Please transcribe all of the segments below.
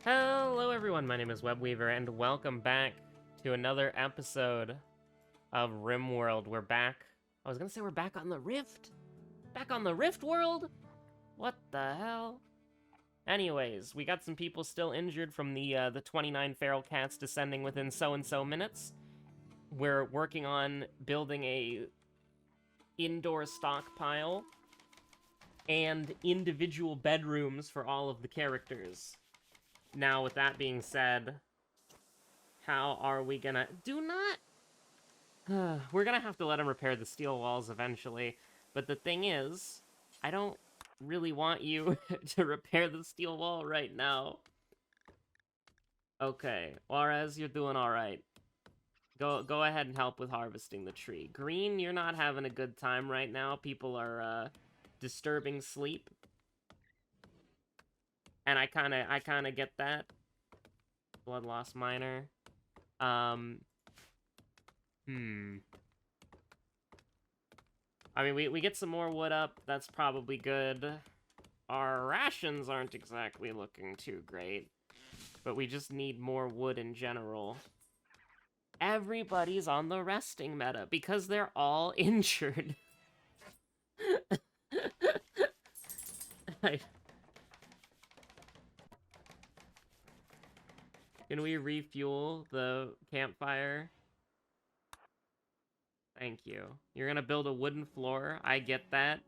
Hello everyone, my name is Webweaver, and welcome back to another episode of Rimworld. We're back. I was gonna say we're back on the Rift? Back on the Rift world? What the hell? Anyways, we got some people still injured from the 29 feral cats descending within so-and-so minutes. We're working on building a indoor stockpile and individual bedrooms for all of the characters. Now, with that being said, how are we gonna... Do not... We're gonna have to let him repair the steel walls eventually. But the thing is, I don't really want you to repair the steel wall right now. Okay, Juarez, you're doing alright. Go ahead and help with harvesting the tree. Green, you're not having a good time right now. People are, disturbing sleep. And I kinda get that. Blood loss minor. I mean, we get some more wood up. That's probably good. Our rations aren't exactly looking too great. But we just need more wood in general. Everybody's on the resting meta because they're all injured. Can we refuel the campfire? Thank you. You're gonna build a wooden floor, I get that.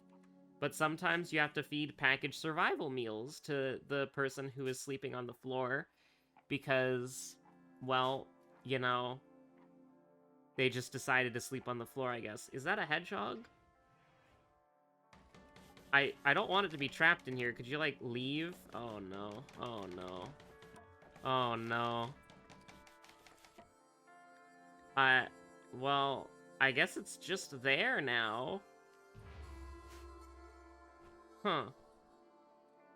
But sometimes you have to feed packaged survival meals to the person who is sleeping on the floor. Because, well, you know, they just decided to sleep on the floor, I guess. Is that a hedgehog? I don't want it to be trapped in here. Could you, like, leave? Oh, no. Oh, no. Oh, no. Well, I guess it's just there now. Huh.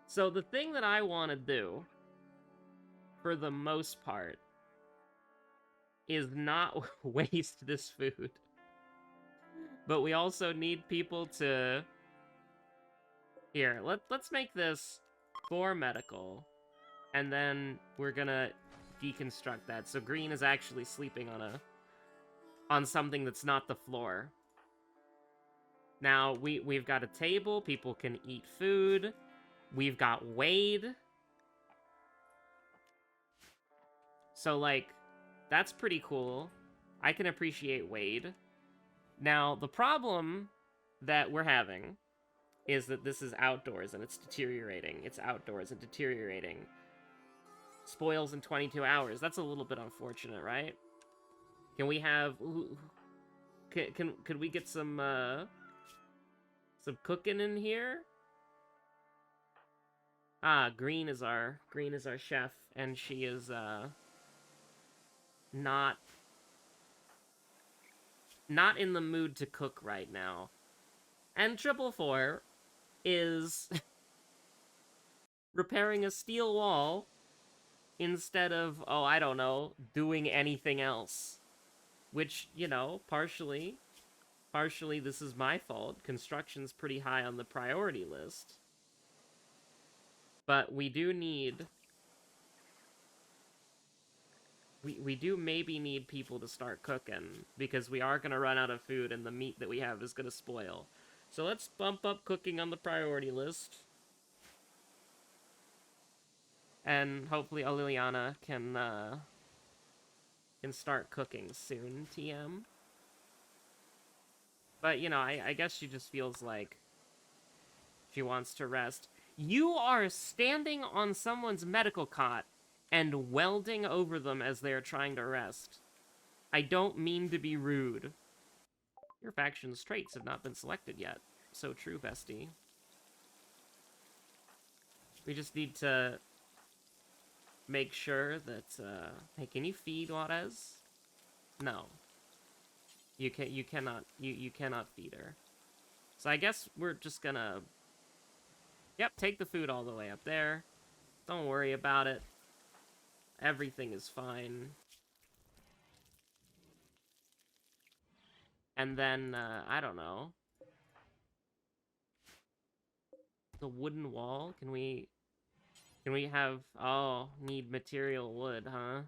So the thing that I want to do, for the most part, is not waste this food. But we also need people to... Here, let's make this 4 medical. And then we're gonna deconstruct that. So green is actually sleeping on something that's not the floor. Now, we've got a table. People can eat food. We've got Wade. So, like, that's pretty cool. I can appreciate Wade. Now, the problem that we're having is that this is outdoors and it's deteriorating. It's outdoors and deteriorating. Spoils in 22 hours. That's a little bit unfortunate, right? Can we have... Could we get some cooking in here? Ah, Green is our chef, and she is not in the mood to cook right now. And 444 is repairing a steel wall instead of, oh, I don't know, doing anything else. Which, you know, partially this is my fault. Construction's pretty high on the priority list. But we do need... We do maybe need people to start cooking, because we are going to run out of food and the meat that we have is going to spoil. So let's bump up cooking on the priority list. And hopefully Liliana can start cooking soon, TM. But, you know, I guess she just feels like she wants to rest. You are standing on someone's medical cot and welding over them as they are trying to rest. I don't mean to be rude. Your faction's traits have not been selected yet. So true, bestie. We just need to make sure that, hey, can you feed Juarez? No. You cannot feed her. So I guess we're just gonna... Yep, take the food all the way up there. Don't worry about it. Everything is fine. And then, I don't know. The wooden wall, can we Can we have... Oh, need material wood, huh?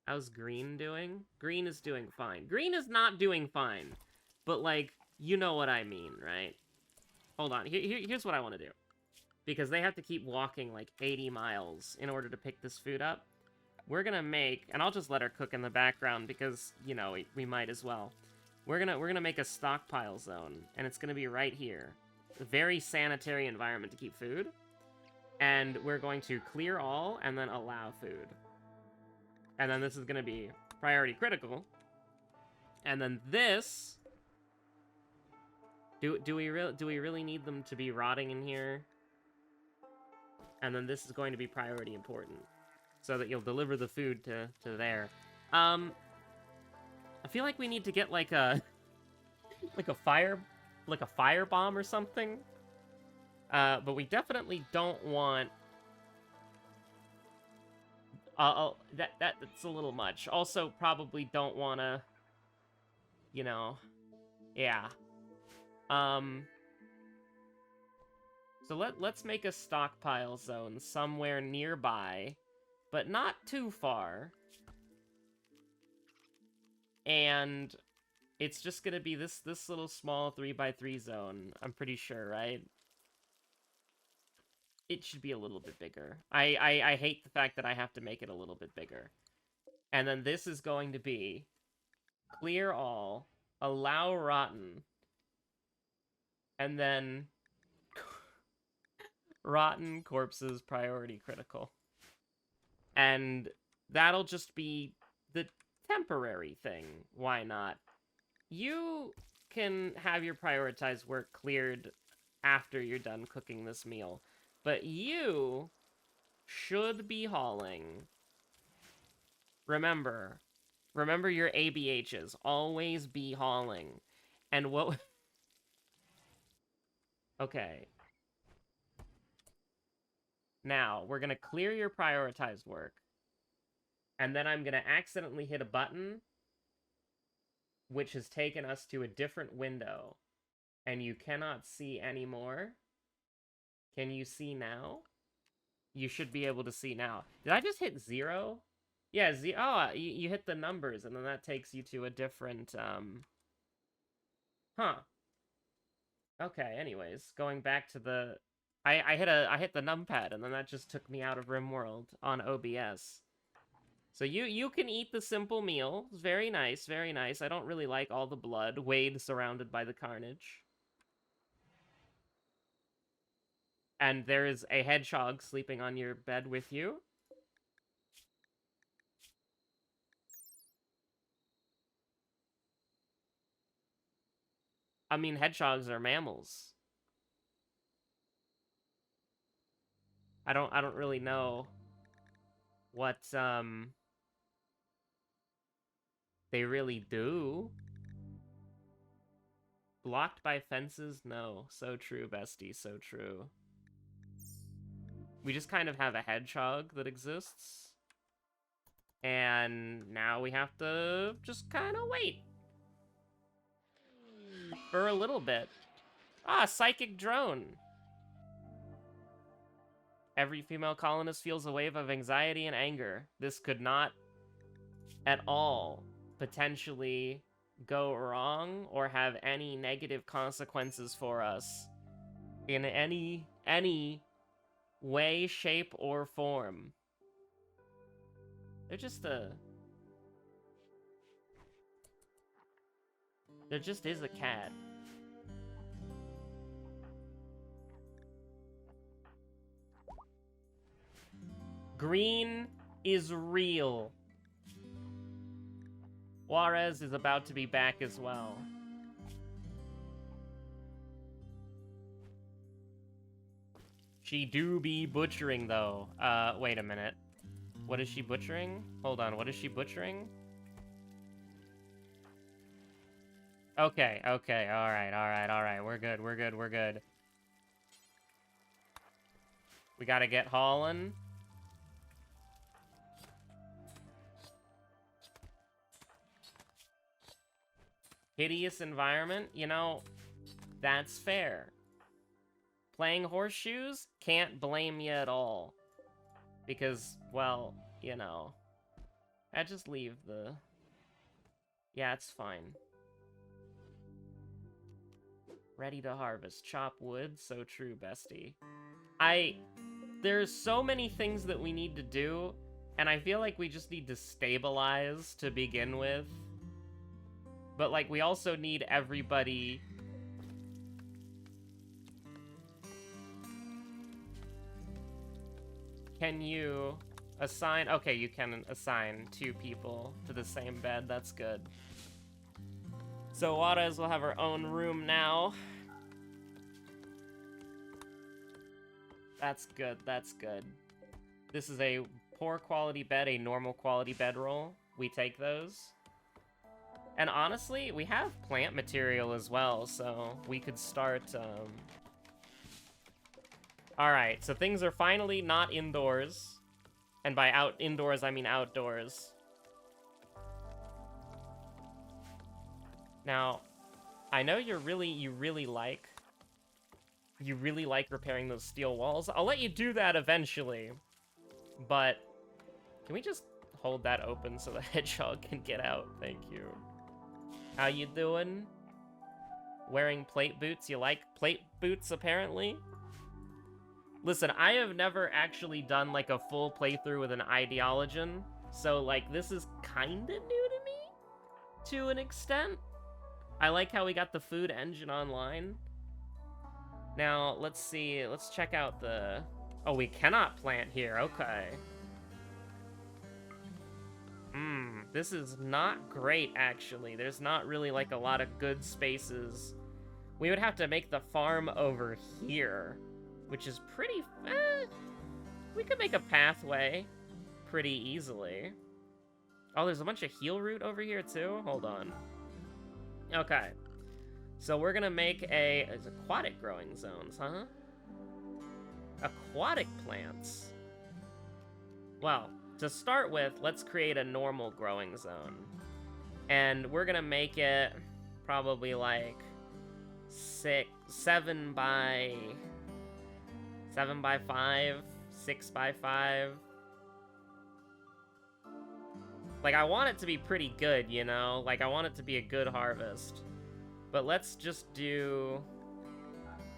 How's green doing? Green is doing fine. Green is not doing fine. But, like, you know what I mean, right? Hold on. Here's what I want to do. Because they have to keep walking, like, 80 miles in order to pick this food up. We're gonna make... And I'll just let her cook in the background because, you know, we might as well. We're gonna make a stockpile zone. And it's gonna be right here. A very sanitary environment to keep food. And we're going to clear all and then allow food. And then this is going to be priority critical. And then this... Do we really need them to be rotting in here? And then this is going to be priority important. So that you'll deliver the food to there. I feel like we need to get like a... like a fire bomb or something. But we definitely don't want... that's a little much. Also, probably don't want to... You know... Yeah. So let's make a stockpile zone somewhere nearby, but not too far. And it's just gonna be this little small 3x3 zone, I'm pretty sure, right? It should be a little bit bigger. I hate the fact that I have to make it a little bit bigger. And then this is going to be clear all, allow rotten, and then rotten corpses priority critical. And that'll just be the temporary thing. Why not? You can have your prioritized work cleared after you're done cooking this meal. But you should be hauling. Remember your ABHs. Always be hauling. And what... Okay. Now, we're going to clear your prioritized work. And then I'm going to accidentally hit a button, which has taken us to a different window. And you cannot see anymore. Can you see now? You should be able to see now. Did I just hit 0? Yeah, oh, you hit the numbers, and then that takes you to a different, Huh. Okay, anyways, going back to the... I hit the numpad, and then that just took me out of Rimworld on OBS. So you can eat the simple meal. Very nice, very nice. I don't really like all the blood. Wade surrounded by the carnage. And there is a hedgehog sleeping on your bed with you. I mean, hedgehogs are mammals. I don't really know what they really do. Blocked by fences? No. So true, bestie, so true. We just kind of have a hedgehog that exists. And now we have to just kind of wait. For a little bit. Ah, psychic drone. Every female colonist feels a wave of anxiety and anger. This could not at all potentially go wrong or have any negative consequences for us in any way, shape, or form. They're just a... There just is a cat. Green is real. Juarez is about to be back as well. She do be butchering, though. Wait a minute. What is she butchering? Hold on, what is she butchering? Okay, okay, alright. We're good. We gotta get hauling. Hideous environment, you know, that's fair. Playing horseshoes? Can't blame you at all. Because, well, you know, I just leave the... Yeah, it's fine. Ready to harvest. Chop wood. So true, bestie. There's so many things that we need to do, and I feel like we just need to stabilize to begin with. But, like, we also need everybody... Can you assign... Okay, you can assign 2 people to the same bed. That's good. So Juarez will have her own room now. That's good, that's good. This is a poor quality bed, a normal quality bedroll. We take those. And honestly, we have plant material as well, so we could start, Alright, so things are finally not indoors. And by indoors, I mean outdoors. Now, I know you really like repairing those steel walls. I'll let you do that eventually. But can we just hold that open so the hedgehog can get out? Thank you. How you doing? Wearing plate boots? You like plate boots, apparently? Listen, I have never actually done, like, a full playthrough with an ideologian. So, like, this is kinda new to me, to an extent. I like how we got the food engine online. Now, let's see. Let's check out the... Oh, we cannot plant here. Okay. This is not great, actually. There's not really, like, a lot of good spaces. We would have to make the farm over here, which is pretty... we could make a pathway pretty easily. Oh, there's a bunch of heal root over here, too? Hold on. Okay. So we're gonna make it's aquatic growing zones, huh? Aquatic plants. Well, to start with, let's create a normal growing zone. And we're gonna make it probably like 7 by 5, 6 by 5. Like, I want it to be pretty good, you know? Like, I want it to be a good harvest. But let's just do...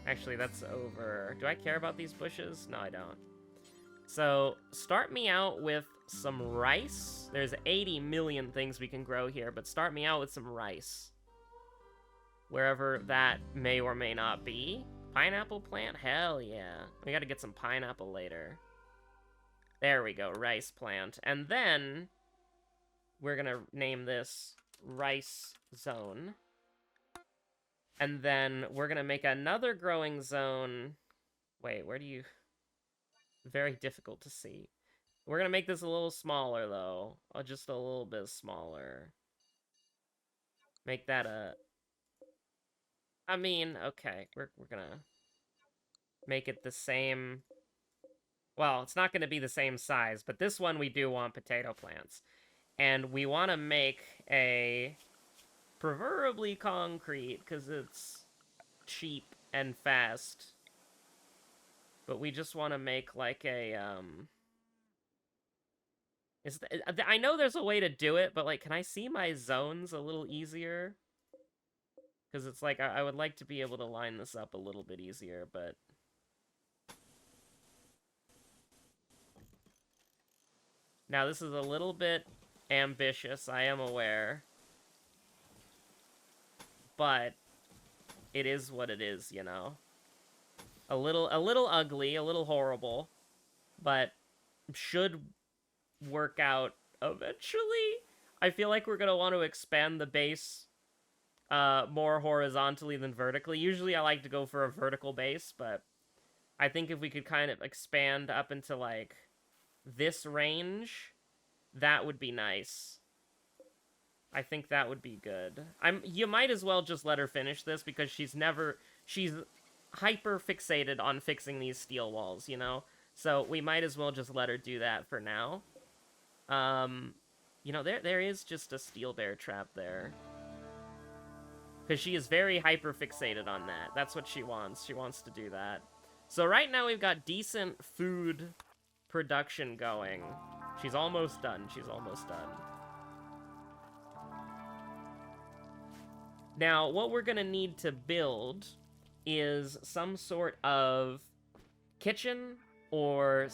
Actually, that's over. Do I care about these bushes? No, I don't. So, start me out with some rice. There's 80 million things we can grow here, but start me out with some rice. Wherever that may or may not be. Pineapple plant? Hell yeah. We gotta get some pineapple later. There we go, rice plant. And then... we're gonna name this rice zone. And then we're gonna make another growing zone. Wait, where do you... Very difficult to see. We're gonna make this a little smaller, though. Just a little bit smaller. Make that a... I mean, okay. We're gonna make it the same... Well, it's not gonna be the same size, but this one we do want potato plants. And we want to make a... preferably concrete, because it's cheap and fast. But we just want to make, like, a, I know there's a way to do it, but, like, can I see my zones a little easier? Because it's like, I would like to be able to line this up a little bit easier, but... Now, this is a little bit ambitious, I am aware. But it is what it is, you know. A little ugly, a little horrible, but should work out eventually. I feel like we're gonna want to expand the base more horizontally than vertically. Usually I like to go for a vertical base, but I think if we could kind of expand up into, like, this range, that would be nice. I think that would be good. You might as well just let her finish this, because she's hyper fixated on fixing these steel walls, you know? So we might as well just let her do that for now. You know, there is just a steel bear trap there. Because she is very hyper fixated on that. That's what she wants. She wants to do that. So right now we've got decent food production going. She's almost done. She's almost done. Now, what we're going to need to build is some sort of kitchen or...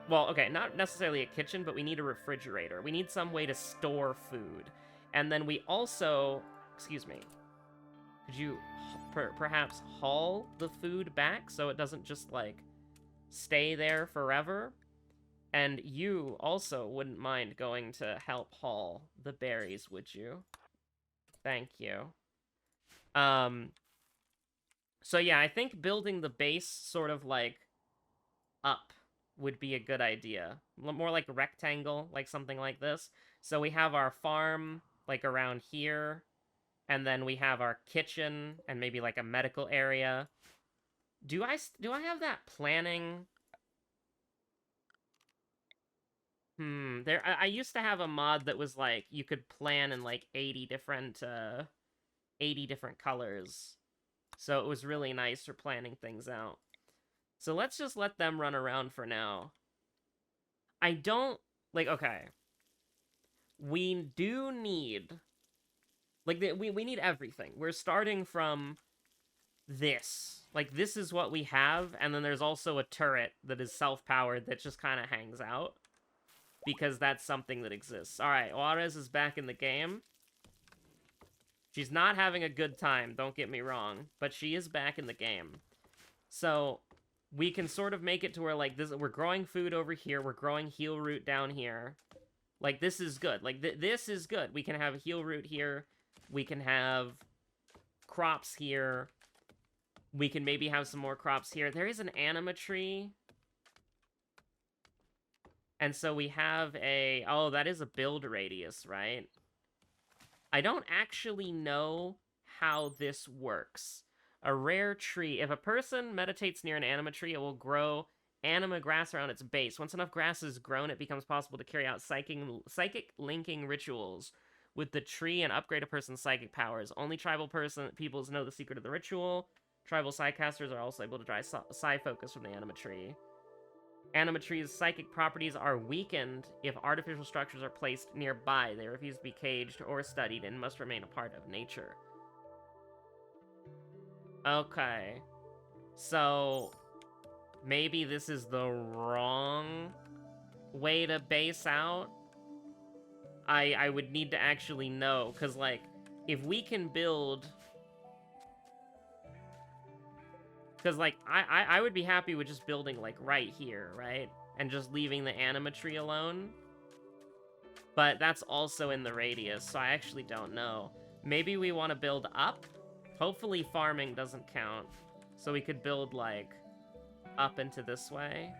Well, okay, not necessarily a kitchen, but we need a refrigerator. We need some way to store food. And then we also... Excuse me. Could you perhaps haul the food back so it doesn't just, like, stay there forever? And you also wouldn't mind going to help haul the berries, would you? Thank you. So yeah, I think building the base sort of, like, up would be a good idea. More like a rectangle, like something like this. So we have our farm, like, around here. And then we have our kitchen and maybe, like, a medical area. Do I have that planning? I used to have a mod that was, like, you could plan in, like, 80 different colors. So it was really nice for planning things out. So let's just let them run around for now. I don't... Like, okay. We do need... Like, we need everything. We're starting from this. Like, this is what we have, and then there's also a turret that is self-powered that just kind of hangs out. Because that's something that exists. Alright, Juarez is back in the game. She's not having a good time, don't get me wrong. But she is back in the game. So, we can sort of make it to where, like, we're growing food over here. We're growing heal root down here. Like, this is good. Like, this is good. We can have heal root here. We can have crops here. We can maybe have some more crops here. There is an anima tree. And so we have a... Oh, that is a build radius, right? I don't actually know how this works. A rare tree. If a person meditates near an anima tree, it will grow anima grass around its base. Once enough grass is grown, it becomes possible to carry out psychic linking rituals with the tree and upgrade a person's psychic powers. Only tribal peoples know the secret of the ritual. Tribal psycasters are also able to draw psi focus from the anima tree. Anima trees' psychic properties are weakened if artificial structures are placed nearby. They refuse to be caged or studied and must remain a part of nature. Okay. So, maybe this is the wrong way to base out? I would need to actually know, because, like, if we can build... Because, like, I would be happy with just building, like, right here, right? And just leaving the anima tree alone. But that's also in the radius, so I actually don't know. Maybe we want to build up? Hopefully farming doesn't count. So we could build, like, up into this way.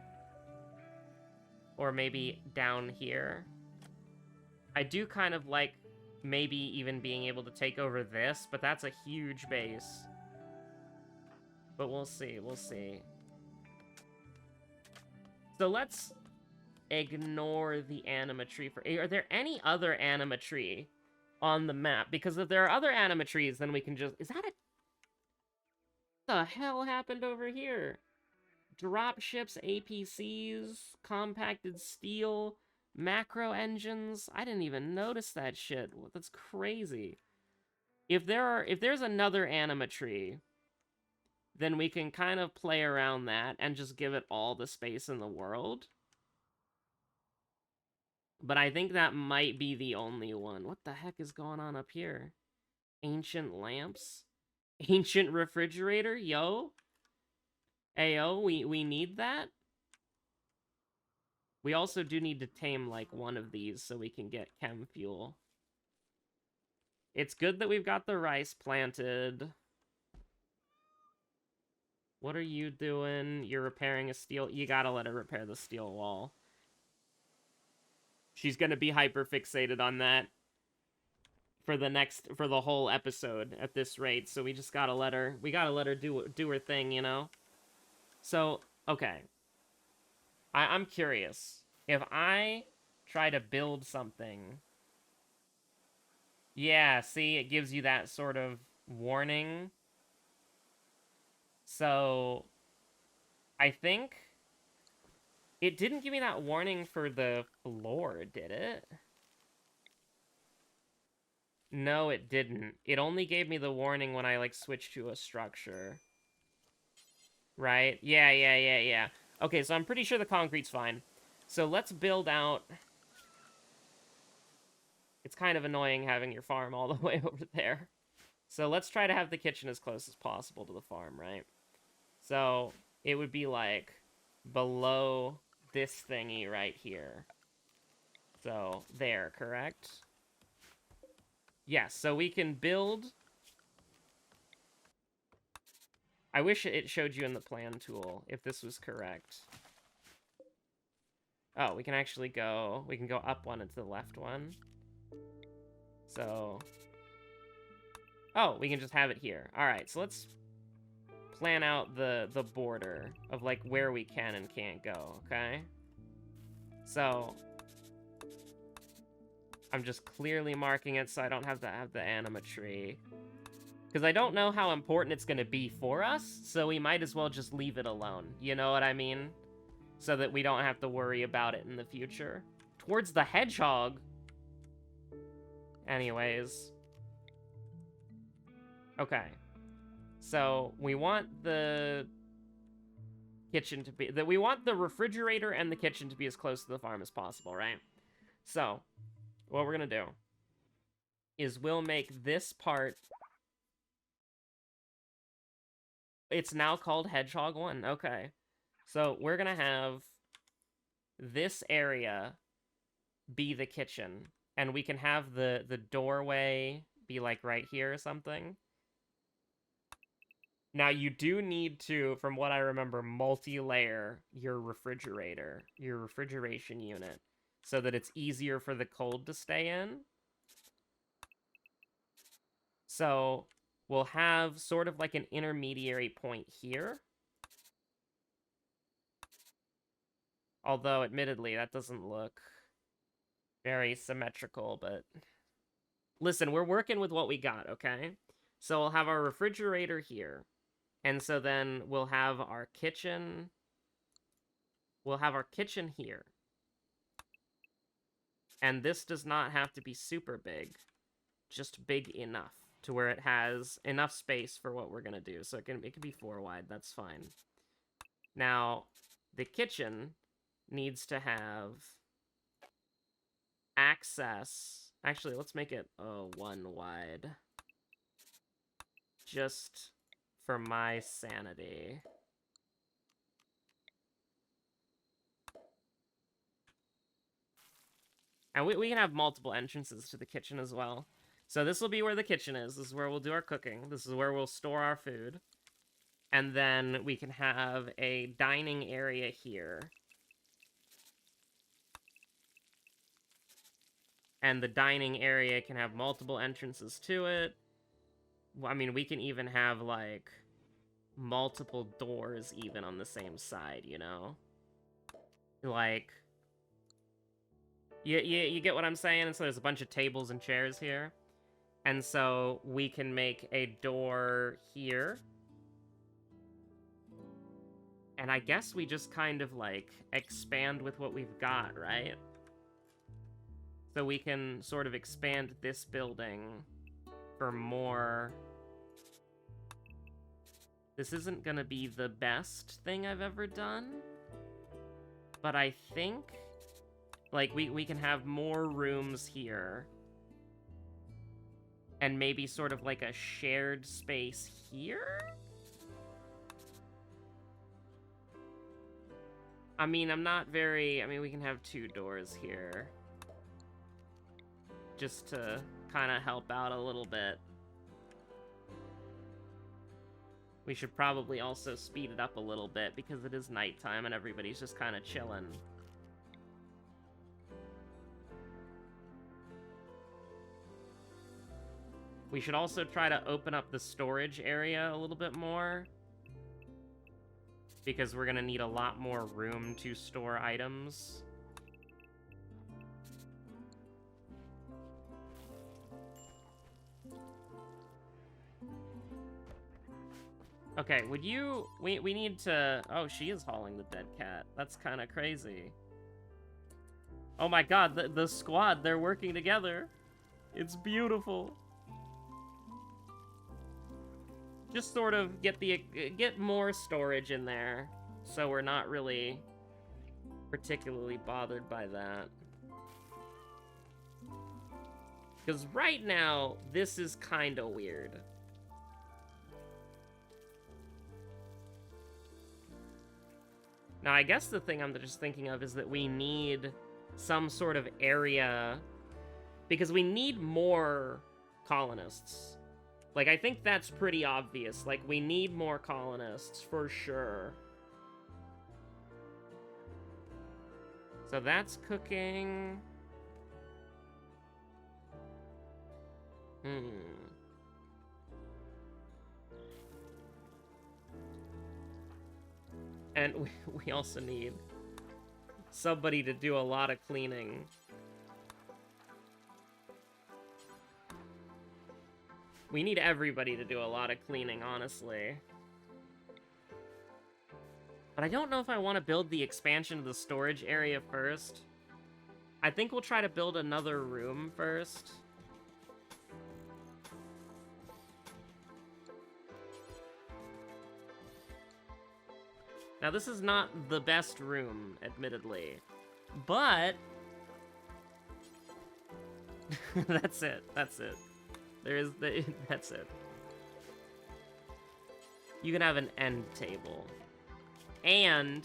Or maybe down here. I do kind of like maybe even being able to take over this, but that's a huge base. But we'll see, we'll see. So let's ignore the anima tree for... Are there any other anima tree on the map? Because if there are other anima trees, then we can just... Is that a... What the hell happened over here? Dropships, APCs, compacted steel, macro engines. I didn't even notice that shit. That's crazy. If there's another anima tree, then we can kind of play around that and just give it all the space in the world. But I think that might be the only one. What the heck is going on up here? Ancient lamps? Ancient refrigerator? Yo? Ayo, we need that? We also do need to tame, like, one of these so we can get chem fuel. It's good that we've got the rice planted. What are you doing? You're repairing a steel... You gotta let her repair the steel wall. She's gonna be hyper-fixated on that for the whole episode at this rate, so we just gotta let her... We gotta let her do her thing, you know? So, okay. I'm curious. If I try to build something... Yeah, see? It gives you that sort of warning. So, I think It didn't give me that warning for the floor, did it? No, it didn't. It only gave me the warning when I, like, switched to a structure. Right? Yeah. Okay, so I'm pretty sure the concrete's fine. So let's build out... It's kind of annoying having your farm all the way over there. So let's try to have the kitchen as close as possible to the farm, right? So it would be, like, below this thingy right here. So there, correct? Yes, so we can build... I wish it showed you in the plan tool, if this was correct. Oh, we can actually go... We can go up one and to the left one. So... Oh, we can just have it here. Alright, so let's plan out the border of, like, where we can and can't go, okay? So... I'm just clearly marking it so I don't have to have the anima tree. Because I don't know how important it's going to be for us, so we might as well just leave it alone. You know what I mean? So that we don't have to worry about it in the future. Towards the hedgehog! Anyways. Okay. So, we want the kitchen to be... we want the refrigerator and the kitchen to be as close to the farm as possible, right? So, what we're going to do is we'll make this part... It's now called Hedgehog 1. Okay. So we're going to have this area be the kitchen. And we can have the doorway be, like, right here or something. Now, you do need to, from what I remember, multi-layer your refrigerator, your refrigeration unit, so that it's easier for the cold to stay in. So... we'll have sort of like an intermediary point here. Although, admittedly, that doesn't look very symmetrical, but... Listen, we're working with what we got, okay? So we'll have our refrigerator here. And so then we'll have our kitchen... We'll have our kitchen here. And this does not have to be super big. Just big enough to where it has enough space for what we're going to do. So it can be 4 wide, that's fine. Now, the kitchen needs to have access... Actually, let's make it 1 wide. Just for my sanity. And we can have multiple entrances to the kitchen as well. So this will be where the kitchen is. This is where we'll do our cooking. This is where we'll store our food. And then we can have a dining area here. And the dining area can have multiple entrances to it. I mean, we can even have, like, multiple doors even on the same side, you know? Like... You get what I'm saying? So there's a bunch of tables and chairs here. And so we can make a door here. And I guess we just kind of, like, expand with what we've got, right? So we can sort of expand this building for more... This isn't gonna be the best thing I've ever done. But I think, like, we can have more rooms here. And maybe sort of like a shared space here? I mean, we can have 2 doors here. Just to kind of help out a little bit. We should probably also speed it up a little bit because it is nighttime and everybody's just kind of chilling. We should also try to open up the storage area a little bit more. Because we're going to need a lot more room to store items. Okay, would you... We need to... Oh, she is hauling the dead cat. That's kind of crazy. Oh my god, the squad, they're working together. It's beautiful. Just sort of get more storage in there, so we're not really particularly bothered by that. Because right now, this is kind of weird. Now, I guess the thing I'm just thinking of is that we need some sort of area, because we need more colonists. Like, I think that's pretty obvious. Like, we need more colonists, for sure. So that's cooking. And we also need somebody to do a lot of cleaning. We need everybody to do a lot of cleaning, honestly. But I don't know if I want to build the expansion of the storage area first. I think we'll try to build another room first. Now, this is not the best room, admittedly, but that's it. That's it. That's it. You can have an end table. And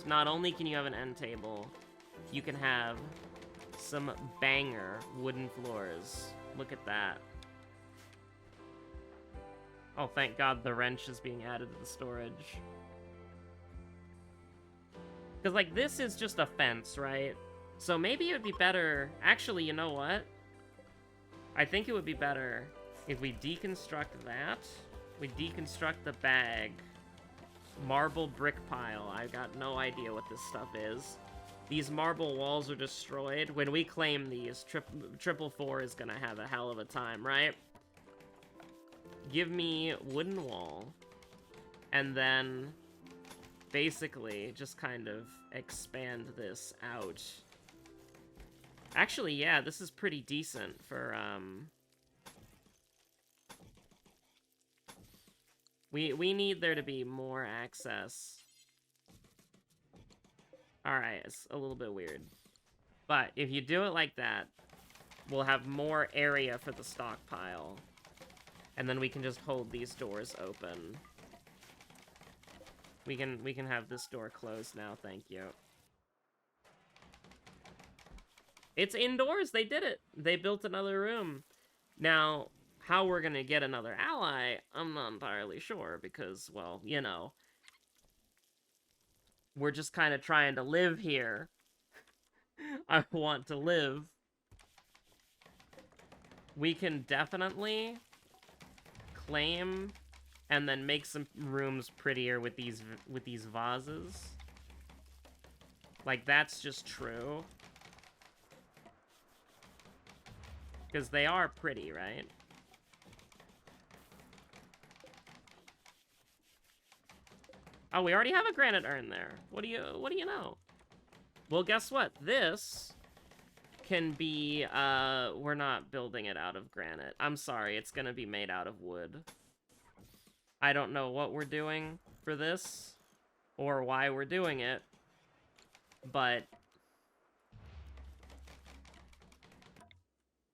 not only can you have an end table, you can have some banger wooden floors. Look at that. Oh, thank God the wrench is being added to the storage. Because, like, this is just a fence, right? So maybe it would be better... Actually, you know what? I think it would be better if we deconstruct that. We deconstruct the bag. Marble brick pile. I got no idea what this stuff is. These marble walls are destroyed. When we claim these, triple four is gonna have a hell of a time, right? Give me wooden wall. And then... basically, just kind of expand this out. Actually, yeah, this is pretty decent for, We need there to be more access. Alright, it's a little bit weird. But if you do it like that, we'll have more area for the stockpile. And then we can just hold these doors open. We can have this door closed now, thank you. It's indoors, they did it. They built another room. Now, how we're gonna get another ally, I'm not entirely sure, because, well, you know. We're just kind of trying to live here. I want to live. We can definitely claim... and then make some rooms prettier with these vases. Like, that's just true. Because they are pretty, right? Oh, we already have a granite urn there. What do you know? Well, guess what? This can be, we're not building it out of granite. I'm sorry, it's gonna be made out of wood. I don't know what we're doing for this, or why we're doing it, but...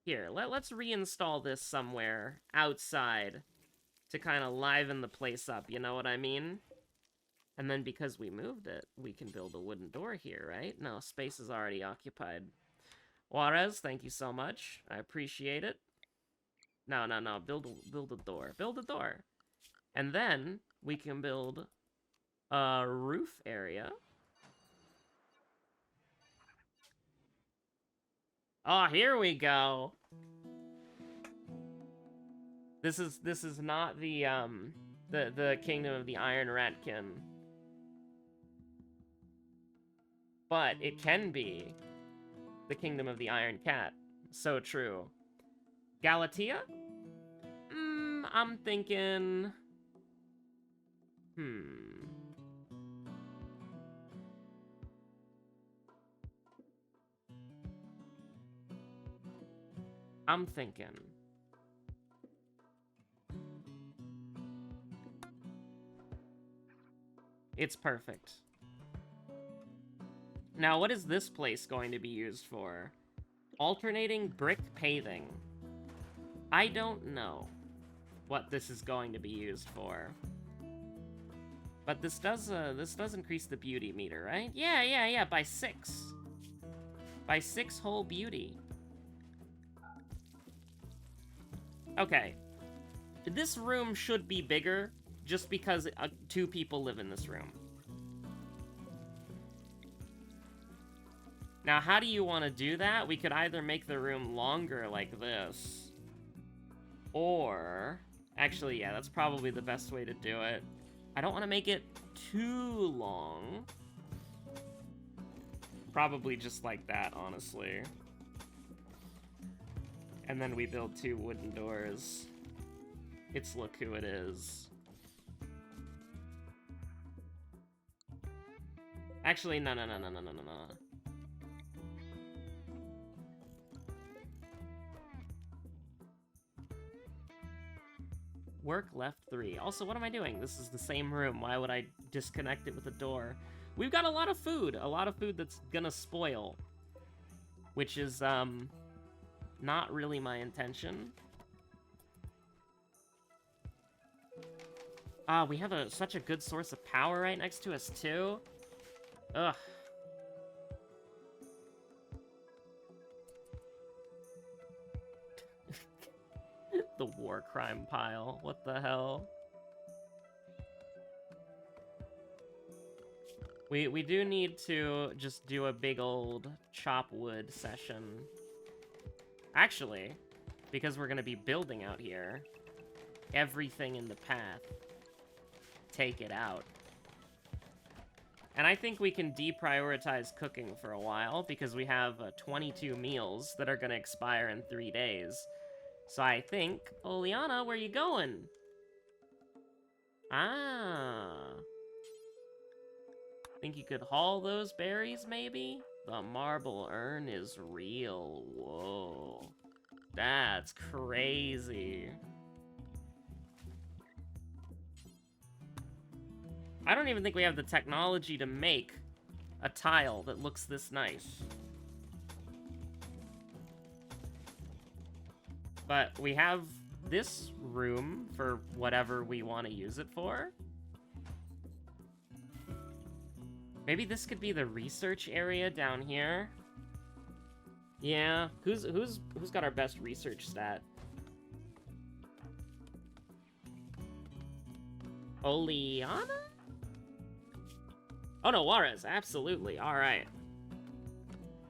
Here, let's reinstall this somewhere outside to kind of liven the place up, you know what I mean? And then because we moved it, we can build a wooden door here, right? No, space is already occupied. Juarez, thank you so much. I appreciate it. No, build a door. Build a door. And then we can build a roof area. Oh, here we go. This is not the Kingdom of the Iron Ratkin. But it can be the Kingdom of the Iron Cat. So true. Galatea? I'm thinking... I'm thinking. It's perfect. Now, what is this place going to be used for? Alternating brick paving. I don't know what this is going to be used for. But this does increase the beauty meter, right? Yeah, by 6. By 6 whole beauty. Okay. This room should be bigger, just because 2 people live in this room. Now, how do you want to do that? We could either make the room longer like this, or... Actually, yeah, that's probably the best way to do it. I don't want to make it too long. Probably just like that, honestly. And then we build 2 wooden doors. It's look who it is. Actually, no. Work left 3. Also, what am I doing? This is the same room. Why would I disconnect it with a door? We've got a lot of food. A lot of food that's gonna spoil. Which is, not really my intention. We have such a good source of power right next to us, too. Ugh. The war crime pile. What the hell? We do need to just do a big old chop wood session. Actually, because we're gonna be building out here, everything in the path, take it out. And I think we can deprioritize cooking for a while, because we have 22 meals that are gonna expire in 3 days. So I think... Oh, Liana, where you going? Ah. Think you could haul those berries, maybe? The marble urn is real. Whoa. That's crazy. I don't even think we have the technology to make a tile that looks this nice. But we have this room for whatever we want to use it for. Maybe this could be the research area down here. Yeah, who's got our best research stat? Oleana? Oh no, Juarez, absolutely. All right.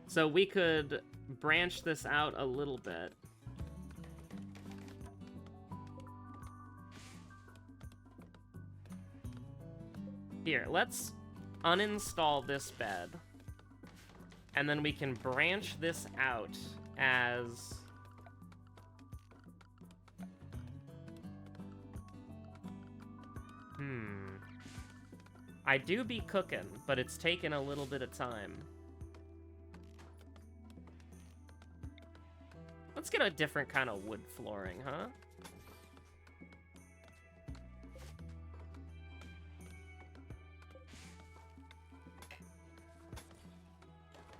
So we could branch this out a little bit. Here, let's uninstall this bed. And then we can branch this out as... I do be cooking, but it's taken a little bit of time. Let's get a different kind of wood flooring, huh?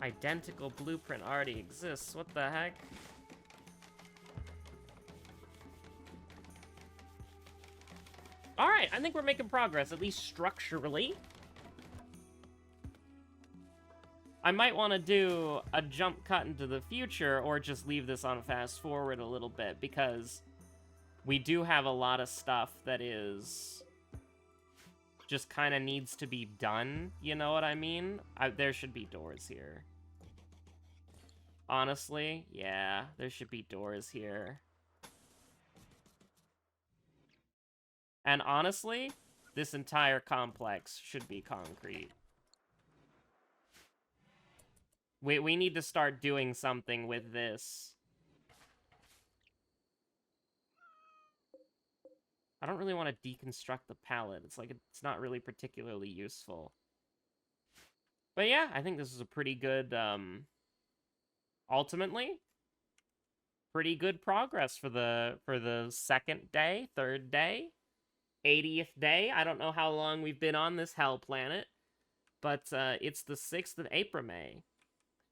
Identical blueprint already exists. What the heck? Alright, I think we're making progress, at least structurally. I might want to do a jump cut into the future, or just leave this on fast forward a little bit, because we do have a lot of stuff that is... just kind of needs to be done, you know what I mean? There should be doors here. Honestly, yeah, there should be doors here. And honestly, this entire complex should be concrete. We need to start doing something with this. I don't really want to deconstruct the palette. It's like, it's not really particularly useful. But yeah, I think this is a pretty good, ultimately, pretty good progress for the second day, third day, 80th day. I don't know how long we've been on this hell planet, but it's the 6th of April, May.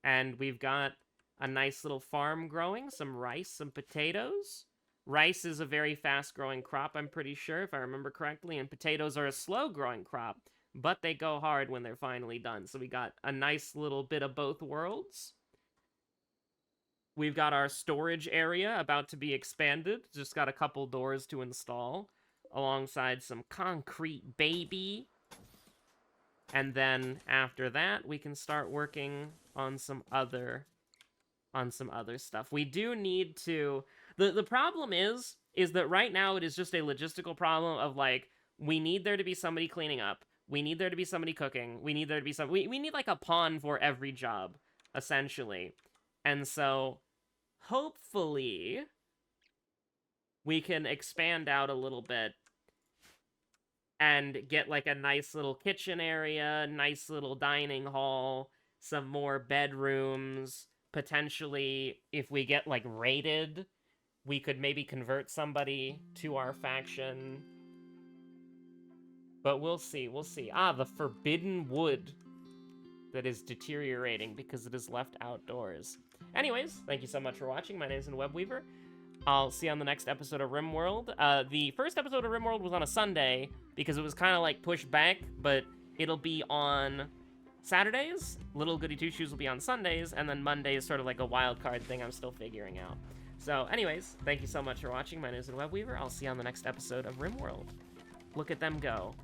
And we've got a nice little farm growing, some rice, some potatoes. Rice is a very fast-growing crop, I'm pretty sure, if I remember correctly, and potatoes are a slow-growing crop, but they go hard when they're finally done. So we got a nice little bit of both worlds. We've got our storage area about to be expanded. Just got a couple doors to install, alongside some concrete, baby. And then after that, we can start working on some other stuff. We do need to... The problem is that right now it is just a logistical problem of, like, we need there to be somebody cleaning up. We need there to be somebody cooking. We need there to be some... We need, like, a pawn for every job, essentially. And so, hopefully, we can expand out a little bit and get, like, a nice little kitchen area, nice little dining hall, some more bedrooms. Potentially, if we get, like, raided, we could maybe convert somebody to our faction. But we'll see, we'll see. Ah, the forbidden wood that is deteriorating because it is left outdoors. Anyways, thank you so much for watching. My name is Webweaver. I'll see you on the next episode of Rimworld. The first episode of Rimworld was on a Sunday because it was kind of like pushed back, but it'll be on Saturdays. Little Goody Two Shoes will be on Sundays, and then Monday is sort of like a wild card thing I'm still figuring out. So anyways, thank you so much for watching. My name is Webweaver. I'll see you on the next episode of Rimworld. Look at them go.